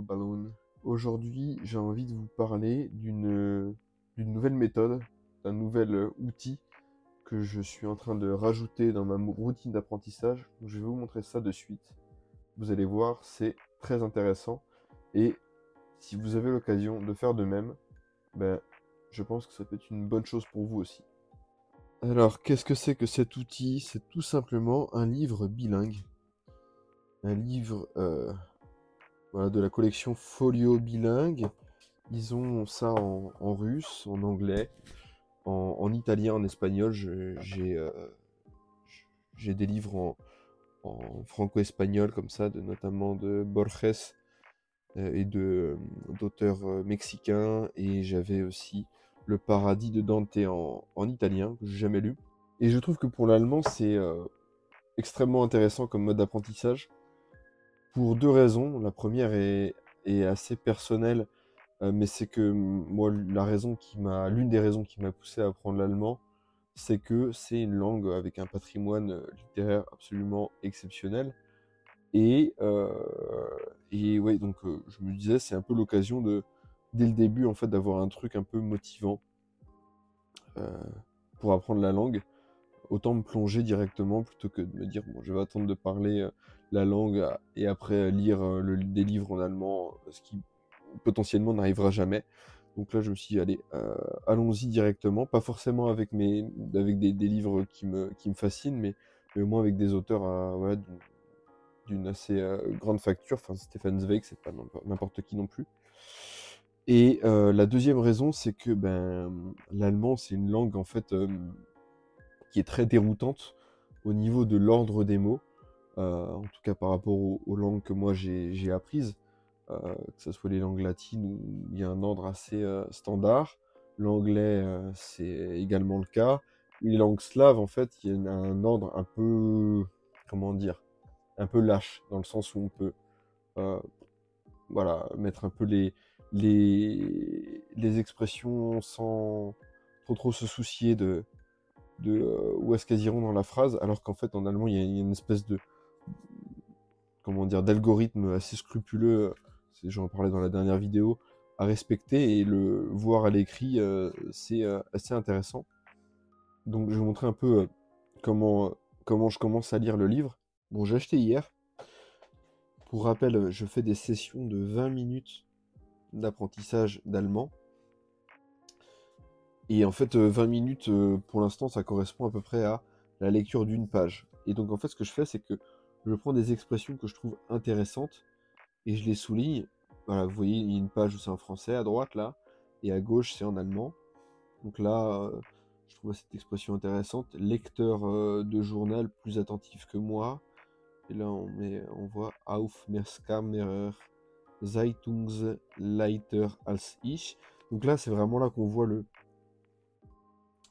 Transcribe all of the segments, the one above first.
Ballon. Aujourd'hui, j'ai envie de vous parler d'une nouvelle méthode, d'un nouvel outil que je suis en train de rajouter dans ma routine d'apprentissage. Je vais vous montrer ça de suite. Vous allez voir, c'est très intéressant. Et si vous avez l'occasion de faire de même, ben, je pense que ça peut être une bonne chose pour vous aussi. Alors, qu'est-ce que c'est que cet outil? C'est tout simplement un livre bilingue. Un livre voilà, de la collection Folio bilingue. Ils ont ça en russe, en anglais, en italien, en espagnol. J'ai des livres en franco-espagnol comme ça, notamment de Borges et d'auteurs mexicains. Et j'avais aussi Le Paradis de Dante en italien, que j'ai jamais lu. Et je trouve que pour l'allemand, c'est extrêmement intéressant comme mode d'apprentissage. Pour deux raisons. La première est assez personnelle, mais c'est que moi, l'une des raisons qui m'a poussé à apprendre l'allemand, c'est que c'est une langue avec un patrimoine littéraire absolument exceptionnel. Et, euh, et ouais, donc je me disais, c'est un peu l'occasion dès le début, en fait, d'avoir un truc un peu motivant euh, pour apprendre la langue. Autant me plonger directement plutôt que de me dire, bon, je vais attendre de parler la langue et après lire des livres en allemand, ce qui potentiellement n'arrivera jamais. Donc là, je me suis dit, allez, allons-y directement, pas forcément avec des livres qui me fascinent, mais au moins avec des auteurs voilà, d'une assez grande facture. Enfin, Stefan Zweig, c'est pas n'importe qui non plus. Et la deuxième raison, c'est que l'allemand, c'est une langue en fait qui est très déroutante au niveau de l'ordre des mots, en tout cas par rapport aux langues que moi j'ai apprises, que ce soit les langues latines où il y a un ordre assez standard. L'anglais, c'est également le cas. Les langues slaves, en fait, il y a un ordre un peu, comment dire, un peu lâche, dans le sens où on peut euh, voilà, mettre un peu les expressions sans trop se soucier de où est-ce qu'elles iront dans la phrase, alors qu'en fait en allemand il y a une espèce de comment dire d'algorithme assez scrupuleux, j'en parlais dans la dernière vidéo, à respecter et le voir à l'écrit c'est assez intéressant. Donc je vais vous montrer un peu comment je commence à lire le livre. Bon, j'ai acheté hier. Pour rappel, je fais des sessions de 20 minutes d'apprentissage d'allemand. Et en fait, 20 minutes, pour l'instant, ça correspond à peu près à la lecture d'une page. Et donc, en fait, ce que je fais, c'est que je prends des expressions que je trouve intéressantes et je les souligne. Voilà, vous voyez, il y a une page où c'est en français à droite, là, et à gauche, c'est en allemand. Donc là, je trouve cette expression intéressante. Lecteur de journal plus attentif que moi. Et là, on voit Aufmerksamer Zeitungsleiter als ich. Donc là, c'est vraiment là qu'on voit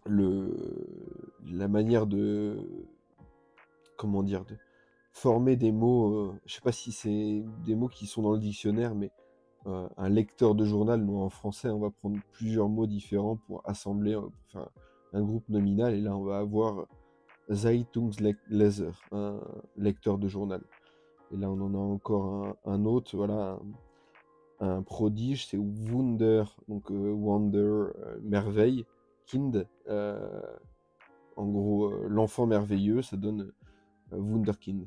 la manière de, comment dire, de former des mots. Je sais pas si c'est des mots qui sont dans le dictionnaire, mais un lecteur de journal, nous en français, on va prendre plusieurs mots différents pour assembler, pour faire un groupe nominal, et là on va avoir Zeitungsleser, un lecteur de journal. Et là on en a encore un autre, voilà, un prodige, c'est Wunder, donc Wonder, merveille, Kind, en gros, l'enfant merveilleux, ça donne Wunderkind.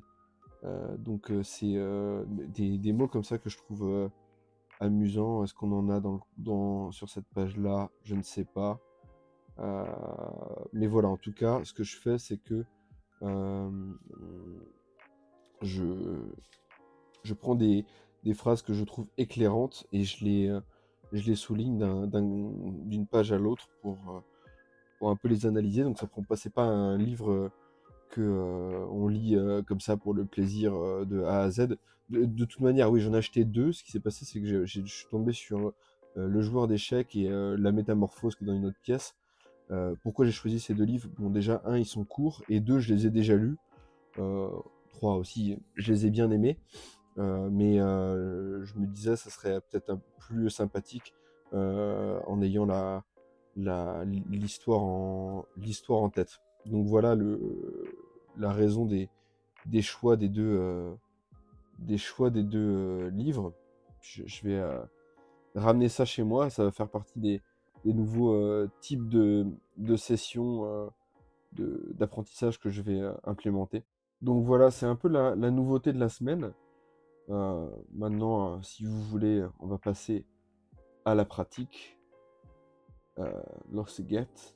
Donc c'est des mots comme ça que je trouve amusants. Est-ce qu'on en a sur cette page-là? Je ne sais pas. Euh, mais voilà, en tout cas, ce que je fais, c'est que euh, je, je prends des phrases que je trouve éclairantes et je les souligne d'une page à l'autre pour un peu les analyser. Donc ça prend pas, c'est pas un livre que on lit comme ça pour le plaisir de A à Z. De toute manière, oui, j'en ai acheté deux. Ce qui s'est passé, c'est que je suis tombé sur Le joueur d'échecs et La métamorphose qui est dans une autre pièce. Pourquoi j'ai choisi ces deux livres? Bon, déjà, un, ils sont courts, et deux, je les ai déjà lus. Trois aussi, je les ai bien aimés. Mais je me disais, ça serait peut-être un peu plus sympathique en ayant l'histoire en tête. Donc voilà la raison des choix des choix des deux livres. Je vais ramener ça chez moi, ça va faire partie des nouveaux types de sessions d'apprentissage que je vais implémenter. Donc voilà, c'est un peu la nouveauté de la semaine. Maintenant, si vous voulez, on va passer à la pratique. Los geht.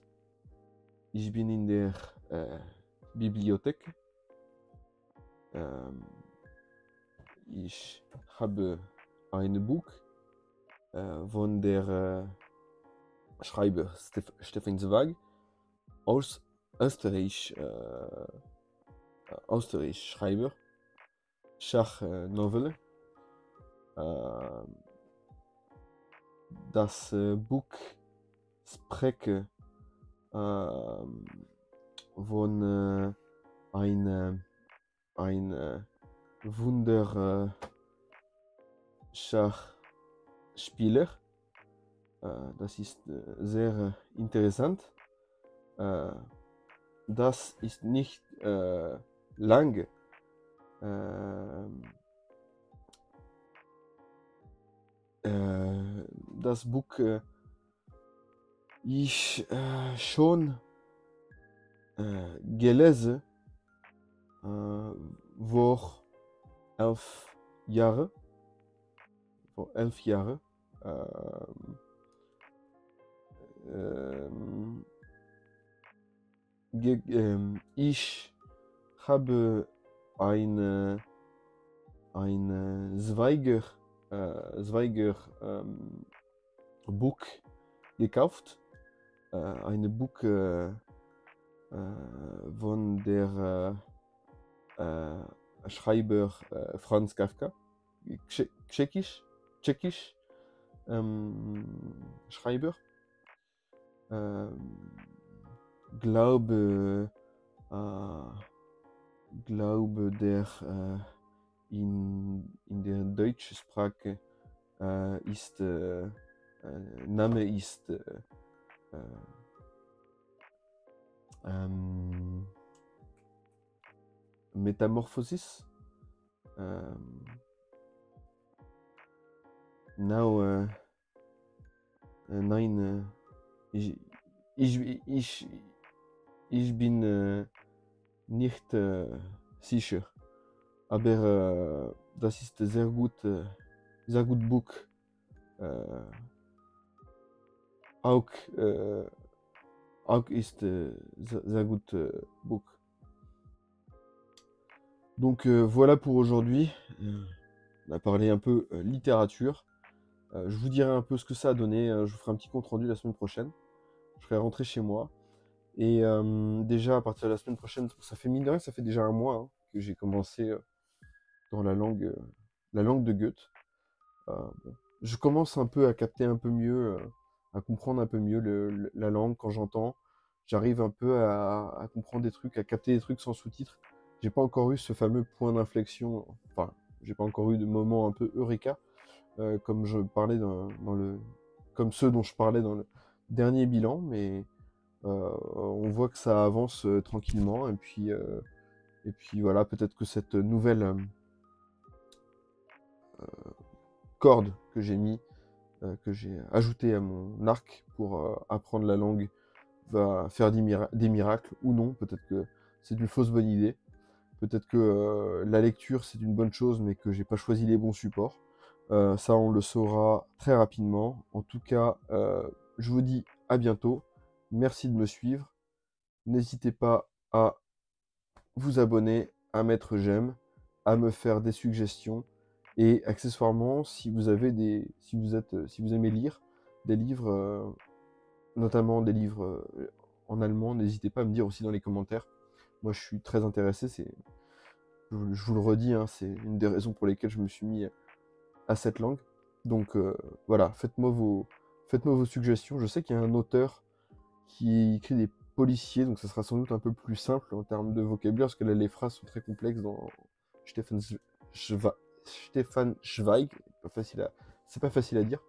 Ich bin in der Bibliothek. Ich habe ein Buch von der Schreiber Stefan Zweig aus Österreich. Österreich Schreiber. Schachnovelle. Das Buch spreche von ein Wunder Schachspieler. Das ist sehr interessant. Das ist nicht lang. Das Buch ich schon gelesen vor 11 Jahren. Vor 11 Jahren. Ich habe ein Zweiger Buch gekauft. Ein Buch von der Schreiber Franz Kafka. Tschechisch Schreiber. Glaube der in der deutschen Sprache ist Name ist Metamorphosis. Now nein, ich bin nicht sicher, aber das ist sehr gut Buch. Auch ist sehr gut Buch. Donc voilà pour aujourd'hui. On a parlé un peu littérature. Je vous dirai un peu ce que ça a donné. Je vous ferai un petit compte rendu la semaine prochaine. Je serai rentré chez moi. Et déjà à partir de la semaine prochaine, ça fait mine de rien, ça fait déjà un mois hein, que j'ai commencé dans la langue de Goethe. Bon. Je commence un peu à capter un peu mieux, à comprendre un peu mieux la langue quand j'entends. J'arrive un peu à comprendre des trucs, à capter des trucs sans sous-titres. J'ai pas encore eu ce fameux point d'inflexion, enfin, j'ai pas encore eu de moment un peu eureka, comme je parlais comme ceux dont je parlais dans le dernier bilan, mais on voit que ça avance tranquillement, et puis voilà, peut-être que cette nouvelle corde que j'ai ajoutée à mon arc pour apprendre la langue va faire des miracles, ou non, peut-être que c'est une fausse bonne idée. Peut-être que la lecture c'est une bonne chose, mais que j'ai pas choisi les bons supports. Ça, on le saura très rapidement. En tout cas, je vous dis à bientôt. Merci de me suivre. N'hésitez pas à vous abonner, à mettre j'aime, à me faire des suggestions. Et accessoirement, si vous aimez lire des livres, notamment des livres en allemand, n'hésitez pas à me dire aussi dans les commentaires. Moi, je suis très intéressé. Je vous le redis, hein, c'est une des raisons pour lesquelles je me suis mis à cette langue. Donc voilà, faites-moi vos suggestions. Je sais qu'il y a un auteur qui écrit des policiers, donc ça sera sans doute un peu plus simple en termes de vocabulaire, parce que là, les phrases sont très complexes dans Stefan Zweig. C'est pas facile à dire.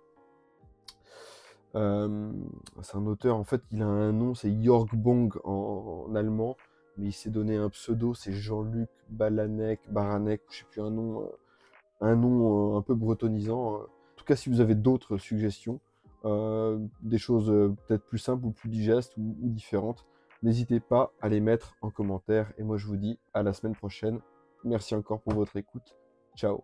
C'est un auteur, en fait, il a un nom, c'est Jörg Bong en allemand, mais il s'est donné un pseudo, c'est Jean-Luc Baranek, je sais plus un nom un nom un peu bretonisant. En tout cas, si vous avez d'autres suggestions, des choses peut-être plus simples ou plus digestes ou différentes, n'hésitez pas à les mettre en commentaire. Et moi, je vous dis à la semaine prochaine. Merci encore pour votre écoute. Ciao.